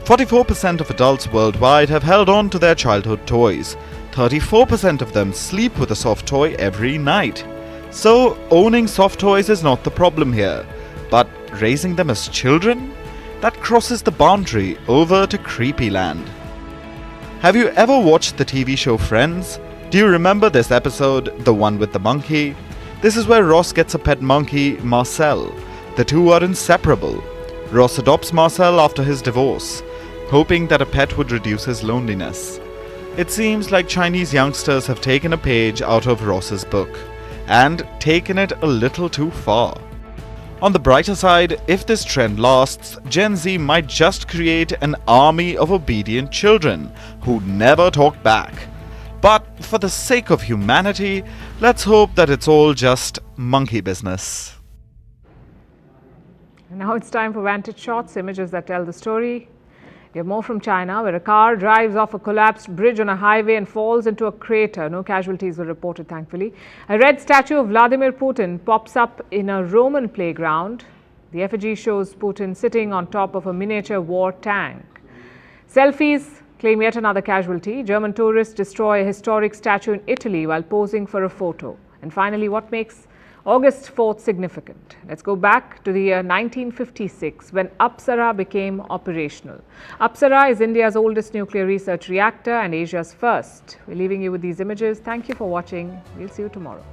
44% of adults worldwide have held on to their childhood toys. 34% of them sleep with a soft toy every night. So, owning soft toys is not the problem here. But raising them as children? That crosses the boundary over to creepy land. Have you ever watched the TV show Friends? Do you remember this episode, the one with the monkey? This is where Ross gets a pet monkey, Marcel. The two are inseparable. Ross adopts Marcel after his divorce, hoping that a pet would reduce his loneliness. It seems like Chinese youngsters have taken a page out of Ross's book, and taken it a little too far. On the brighter side, if this trend lasts, Gen Z might just create an army of obedient children who never talk back. But for the sake of humanity, let's hope that it's all just monkey business. And now it's time for Vantage Shots, images that tell the story. We have more from China, where a car drives off a collapsed bridge on a highway and falls into a crater. No casualties were reported, thankfully. A red statue of Vladimir Putin pops up in a Roman playground. The effigy shows Putin sitting on top of a miniature war tank. Selfies claim yet another casualty. German tourists destroy a historic statue in Italy while posing for a photo. And finally, what makes August 4th significant? Let's go back to the year 1956 when Apsara became operational. Apsara is India's oldest nuclear research reactor and Asia's first. We're leaving you with these images. Thank you for watching. We'll see you tomorrow.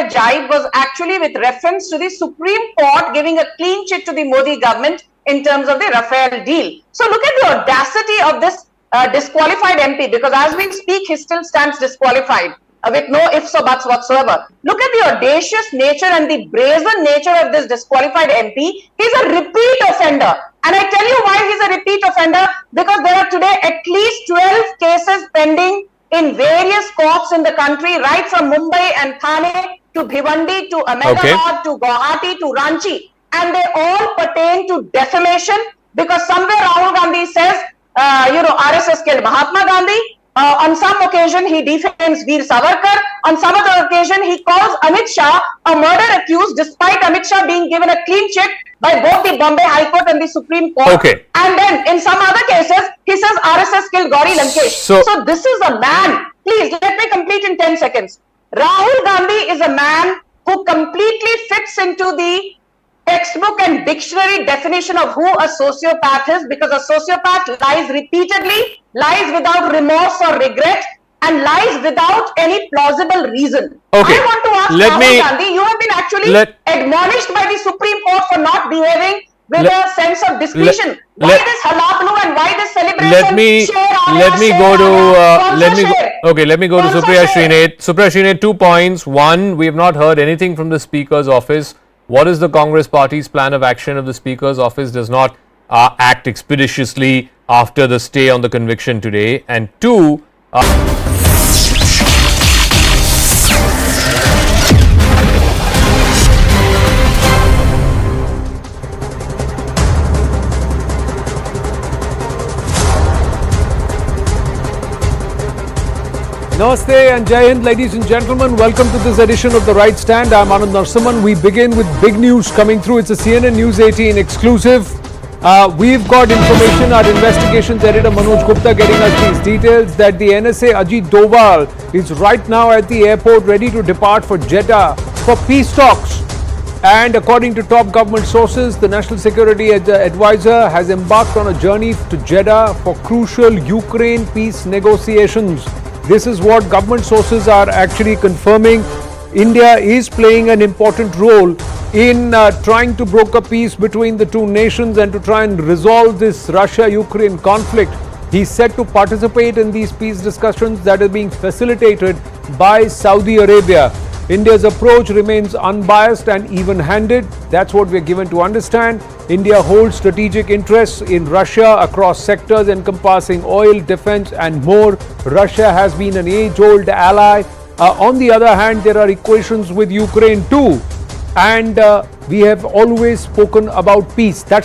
Jibe was actually with reference to the Supreme Court giving a clean chit to the Modi government in terms of the Rafale deal. So look at the audacity of this disqualified MP, because as we speak, he still stands disqualified with no ifs or buts whatsoever. Look at the audacious nature and the brazen nature of this disqualified MP. He's a repeat offender. And I tell you why he's a repeat offender, because there are today at least 12 cases pending in various courts in the country, right from Mumbai and Thane to Bhiwandi to Ahmedabad to Guwahati to Ranchi, and they all pertain to defamation, because somewhere Rahul Gandhi says, RSS killed Mahatma Gandhi. On some occasion, he defames Veer Savarkar. On some other occasion, he calls Amit Shah a murder accused, despite Amit Shah being given a clean chit by both the Bombay High Court and the Supreme Court. And then, in some other cases, he says RSS killed Gauri Lankesh. So this is a man. Please, let me complete in 10 seconds. Rahul Gandhi is a man who completely fits into the textbook and dictionary definition of who a sociopath is, because a sociopath lies repeatedly, lies without remorse or regret, and lies without any plausible reason. I want to ask Rahul Gandhi, you have been actually admonished by the Supreme Court for not behaving with a sense of discretion. Why this halapnu and why this celebration? Let me go to Supriya Srinath. Supriya Srinath, 2 points. One, we have not heard anything from the Speaker's office What is the Congress Party's plan of action if the Speaker's office does not act expeditiously after the stay on the conviction today? And two, Namaste and Jai Hind, ladies and gentlemen. Welcome to this edition of The Right Stand. I'm Anand Narsaman. We begin with big news coming through. It's a CNN News 18 exclusive. We've got information, our investigations editor Manoj Gupta getting us these details, that the NSA Ajit Doval is right now at the airport ready to depart for Jeddah for peace talks. And according to top government sources, the National Security Advisor has embarked on a journey to Jeddah for crucial Ukraine peace negotiations. This is what government sources are actually confirming. India is playing an important role in trying to broker peace between the two nations and to try and resolve this Russia-Ukraine conflict. He's set to participate in these peace discussions that are being facilitated by Saudi Arabia. India's approach remains unbiased and even-handed. That's what we're given to understand. India holds strategic interests in Russia across sectors encompassing oil, defense and more. Russia has been an age-old ally. On the other hand, there are equations with Ukraine too. And we have always spoken about peace. That's